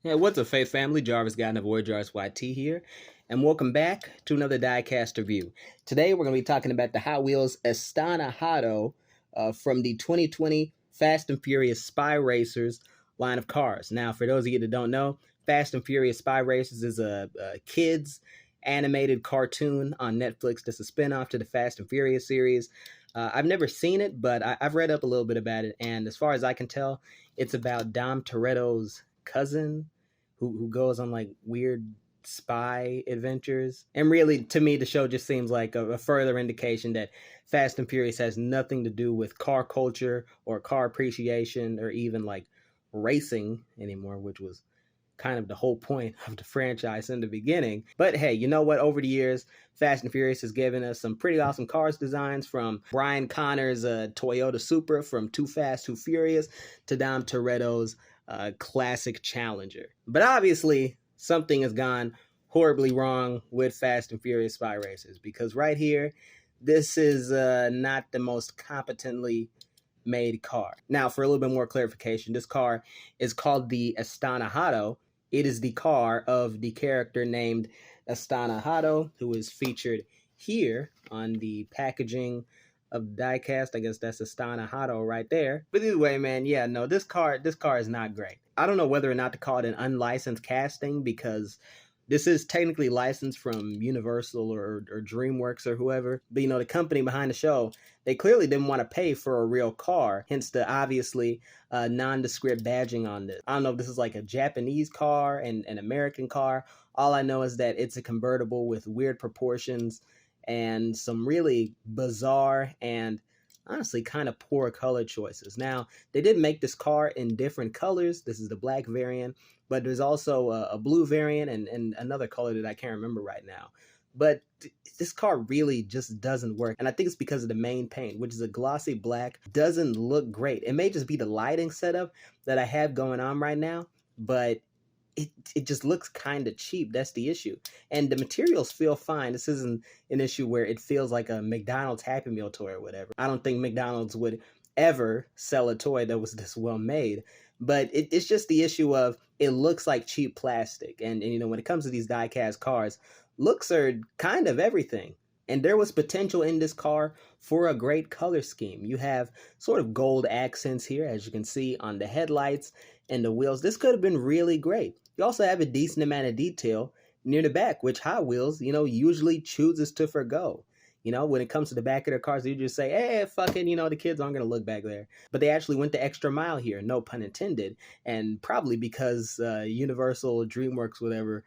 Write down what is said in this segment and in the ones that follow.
Yeah, what's up, Faith family? Jarvis Guy and Avoid Jarvis YT here, and welcome back to another Diecast review. Today, we're going to be talking about the Hot Wheels Astana Hotto from the 2020 Fast and Furious Spy Racers line of cars. Now, for those of you that don't know, Fast and Furious Spy Racers is a kids animated cartoon on Netflix that's a spinoff to the Fast and Furious series. I've never seen it, but I've read up a little bit about it, and as far as I can tell, it's about Dom Toretto's cousin who goes on like weird spy adventures. And really, to me, the show just seems like a further indication that Fast and Furious has nothing to do with car culture or car appreciation or even like racing anymore, which was kind of the whole point of the franchise in the beginning. But hey, you know what? Over the years, Fast and Furious has given us some pretty awesome cars designs, from Brian Connor's Toyota Supra from Too Fast, Too Furious to Dom Toretto's classic Challenger. But obviously, something has gone horribly wrong with Fast and Furious Spy Racers, because right here, this is not the most competently made car. Now, for a little bit more clarification, this car is called the Astana Hotto. It is the car of the character named Astana Hotto, who is featured here on the packaging of Diecast. I guess that's Astana Hotto right there. But either way, man, yeah, no, this car is not great. I don't know whether or not to call it an unlicensed casting, because this is technically licensed from Universal or DreamWorks or whoever. But, you know, the company behind the show, they clearly didn't want to pay for a real car, hence the obviously nondescript badging on this. I don't know if this is like a Japanese car and an American car. All I know is that it's a convertible with weird proportions and some really bizarre and honestly kind of poor color choices. Now, they did make this car in different colors. This is the black variant, but there's also a blue variant and another color that I can't remember right now. But this car really just doesn't work. And I think it's because of the main paint, which is a glossy black. Doesn't look great. It may just be the lighting setup that I have going on right now, but it just looks kind of cheap. That's the issue. And the materials feel fine. This isn't an issue where it feels like a McDonald's Happy Meal toy or whatever. I don't think McDonald's would ever sell a toy that was this well made. But it's just the issue of it looks like cheap plastic. And you know, when it comes to these die-cast cars, looks are kind of everything. And there was potential in this car for a great color scheme. You have sort of gold accents here, as you can see on the headlights and the wheels. This could have been really great. You also have a decent amount of detail near the back, which Hot Wheels, you know, usually chooses to forgo. You know, when it comes to the back of their cars, they just say, hey, fucking, you know, the kids aren't going to look back there. But they actually went the extra mile here, no pun intended. And probably because Universal, DreamWorks, whatever,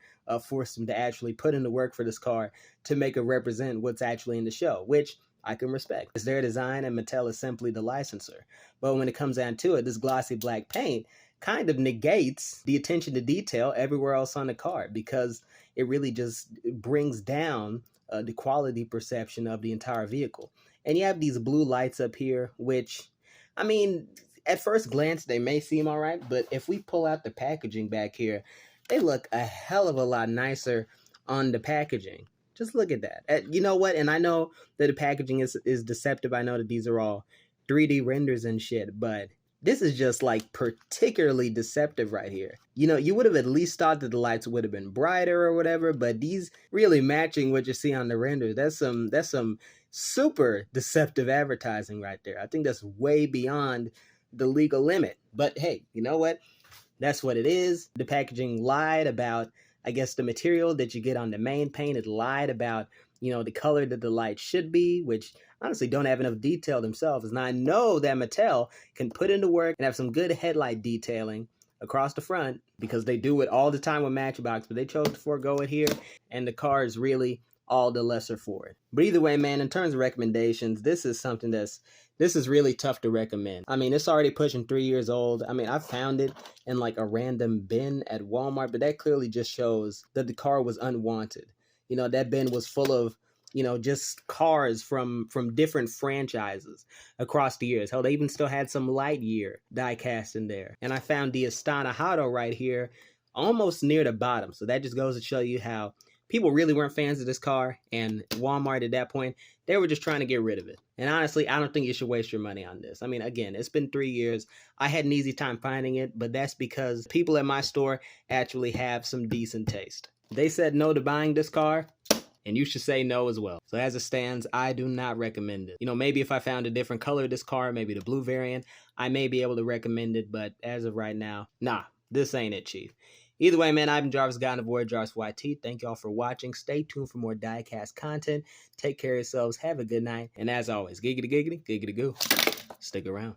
forced them to actually put in the work for this car to make it represent what's actually in the show, which I can respect. It's their design and Mattel is simply the licensor. But when it comes down to it, this glossy black paint kind of negates the attention to detail everywhere else on the car, because it really just brings down the quality perception of the entire vehicle. And you have these blue lights up here, which, I mean, at first glance, they may seem all right, but if we pull out the packaging back here, they look a hell of a lot nicer on the packaging. Just look at that. You know what? And I know that the packaging is deceptive. I know that these are all 3D renders and shit, but this is just like particularly deceptive right here. You know, you would have at least thought that the lights would have been brighter or whatever, but these really matching what you see on the render. That's some super deceptive advertising right there. I think that's way beyond the legal limit. But hey, you know what? That's what it is. The packaging lied about, I guess, the material that you get on the main paint. It lied about, you know, the color that the light should be, which honestly don't have enough detail themselves. And I know that Mattel can put into work and have some good headlight detailing across the front, because they do it all the time with Matchbox, but they chose to forego it here, and the car is really all the lesser for it. But either way, man, in terms of recommendations, this is really tough to recommend. I mean, it's already pushing 3 years old. I mean, I found it in like a random bin at Walmart, but that clearly just shows that the car was unwanted. You know, that bin was full of, you know, just cars from different franchises across the years. Hell, they even still had some Lightyear die-cast in there. And I found the Astana Hotto right here, almost near the bottom. So that just goes to show you how people really weren't fans of this car, and Walmart at that point, they were just trying to get rid of it. And honestly, I don't think you should waste your money on this. I mean, again, it's been 3 years. I had an easy time finding it, but that's because people at my store actually have some decent taste. They said no to buying this car, and you should say no as well. So as it stands, I do not recommend it. You know, maybe if I found a different color of this car, maybe the blue variant, I may be able to recommend it, but as of right now, nah, this ain't it, Chief. Either way, man, I've been Jarvis, God of War, Jarvis YT. Thank y'all for watching. Stay tuned for more Diecast content. Take care of yourselves. Have a good night. And as always, giggity, giggity, giggity, goo. Stick around.